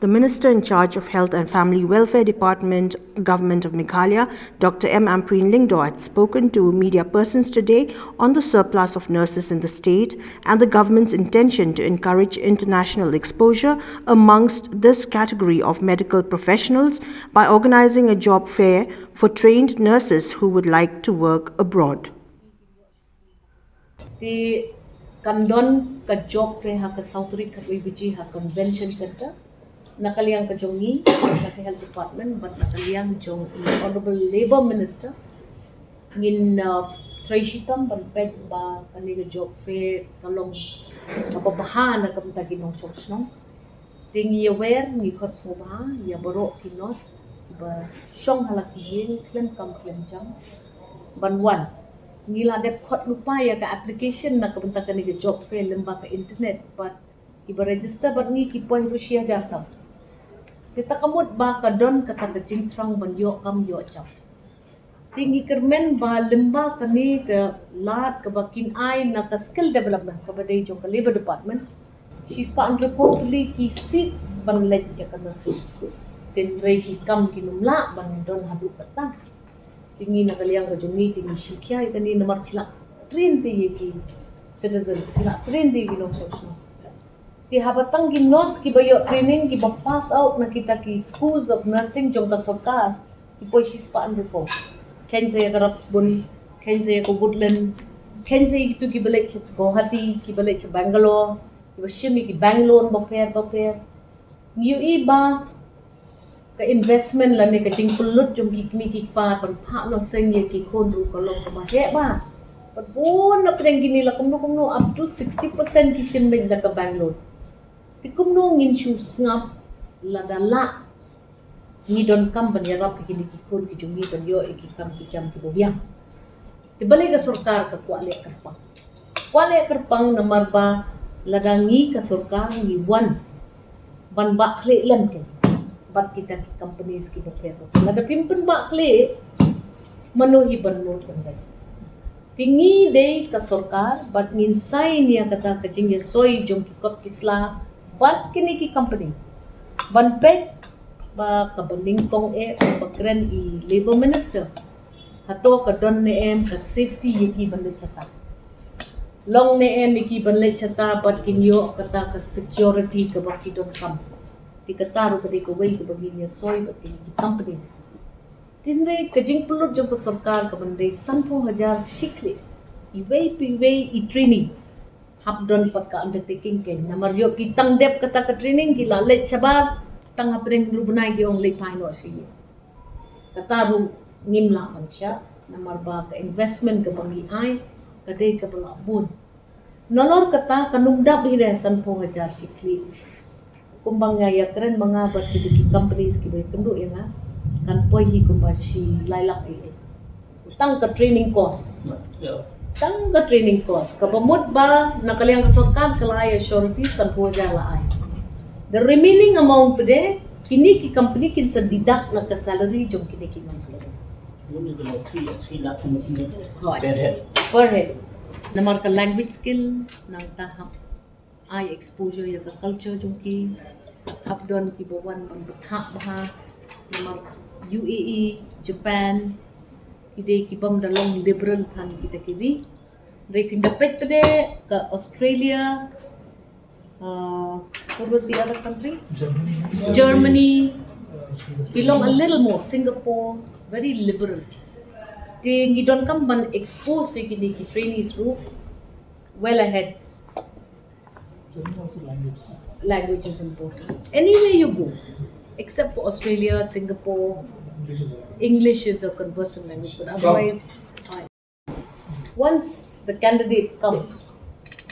The Minister in charge of Health and Family Welfare Department, Government of Meghalaya, Dr. M Ampareen Lyngdoh, had spoken to media persons today on the surplus of nurses in the state and the government's intention to encourage international exposure amongst this category of medical professionals by organizing a job fair for trained nurses who would like to work abroad. The kandon ka job fair ha ka Sauturi Katwibiji ha convention center nakaliang ka jongi ka health department but nakaliang jong honorable labor minister ngin Traishitam banped ba kaniga job fair kalong kababahan na kamta ginong sosno tingi aware ni kot soba ya baro kinos ba syong halak yin klem kam klem jam banwan ngila dep khot lupa ya ka application na kabenta kaniga job fair lemba ka internet but iba register bat ngi kipoy Rusia jatam kita kamut ba ka don kata ka jingtrang ban yo kam yo chap tingi kermen ba lemba kani ka lat ka bakin ai na ka skill development ka badai jo ka labor department she's pa reportedly ki seats ban let ya ka nasi tin rei ki kam kinumla ban don hadu patang tingi nakaliang ka jongi tingi shikya ikani namar khila train te ye ki citizens khila train de gi long sosno ti habatang gi nos ki bayo training ki pass out na kita ki schools of nursing jong ka sarkar ki poisis pa an report ken saya ka Rapsbun ken saya ko Woodland ken saya itu ki balik sa Guwahati ki balik sa Bangalore ki bashimi ki Bangalore ba fair yu iba ka investment la ne ka jingpulut jong ki ki pa pan pha no seng ye ki kon ru ko long ba he ba but bon na preng gini la kumno up to 60% ki shin ben da ka Bangalore ti kumno ngin shu ngap la dala ni don kam ban ya rap ki ki kon ki jungi ban yo ki kam ki jam ki bobiang ti balik ka sarkar ka kwale karpang na marba ladangi ka sarkar ni wan ban ba khle lam ke bat kita ki companies ki bapero lada pimpin ba khle manuhi ban not kan dai tingi dei ka sarkar bat ngin sai niya kata ka jingye soi jong ki kot kisla bat kini ki company ban pe ba ka banding kong ba kren I labor minister hato ka don ne em ka safety yeki ban le chata long ne em ki ban le chata bat kinyo kata ka security ka ba ki don kam ti kataru ka ko wei ka bagi soi ba ki companies tinre ka jing pulut jong ka sarkar ka bandai 100,000 shikle I wei training hap don pat ka undertaking ke namar yo ki tang dep kata ka training ki la le chabar tang apreng rubnai gi ong le paino si kataru ngimla man sya namar ba ka investment ka bangi ai ka dei ka bala bun nolor kata kanungdap hi re 100,000 shikli kumbang ya keren mangabat ki companies ki bai kendu ya nga kan poi hi kumba si lailak ai tang ka training course tang ka training course kabamut ba nakaliang kasarkar kalaya surety 100,000 la ai the remaining amount pede kini ki company kin sa deduct na ka salary jom kini ki masala only the 3 lakh per head namar ka language skill nang tahap ai exposure ya ka culture jom ki hapdon ki bawan bang betha bah namar UAE Japan ide ki bam dalong liberal than kita kiri rekin dapat pede ka Australia what was the other country Germany belong a little more Singapore very liberal they don't come ban expose ki trainees ru well ahead language is important anywhere you go except for Australia Singapore English is a conversant language, but otherwise, once the candidates come,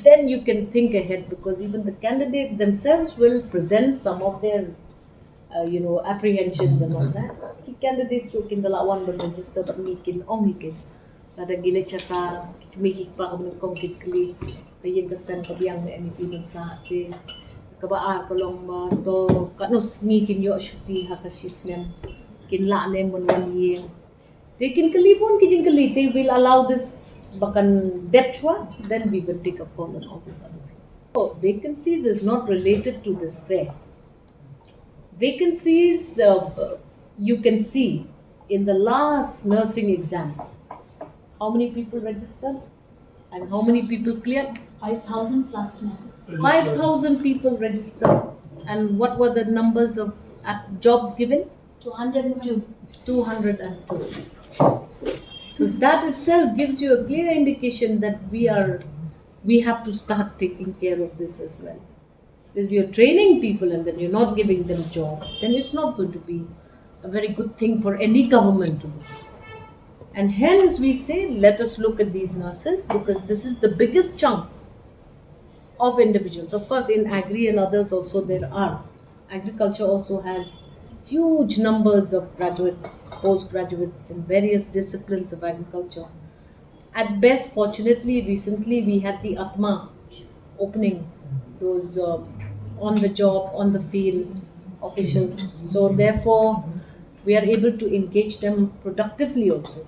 then you can think ahead because even the candidates themselves will present some of their, apprehensions and all that. The candidates who can one but register but mikin ongikin. Kada gile chaka mikik pa kami kong kikli kayen kasan kabiyang na anything sa atin. Kabaar kalong ba to kanus ngikin yo shuti hakashisnem. Kinla ne mon 1 year they can kalipon kijing kali they will allow this bakan depthwa then we will take up on all this other things so vacancies is not related to this fair Vacancies, you can see in the last nursing exam, how many people registered and how many people cleared? 5,000 plus now. 5,000 people registered. And what were the numbers of jobs given? 202. 202. So that itself gives you a clear indication that we have to start taking care of this as well. If you're training people and then you're not giving them job, then it's not going to be a very good thing for any government to do. And hence we say, let us look at these nurses, because this is the biggest chunk of individuals. Of course, in agri and others also there are. Agriculture also has huge numbers of graduates, postgraduates in various disciplines of agriculture. At best, fortunately, recently we had the Atma opening, those on the job, on the field officials. So therefore, we are able to engage them productively also.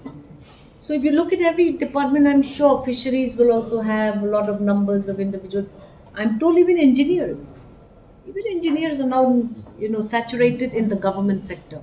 So if you look at every department, I'm sure fisheries will also have a lot of numbers of individuals. I'm told even engineers. Even engineers are now, saturated in the government sector.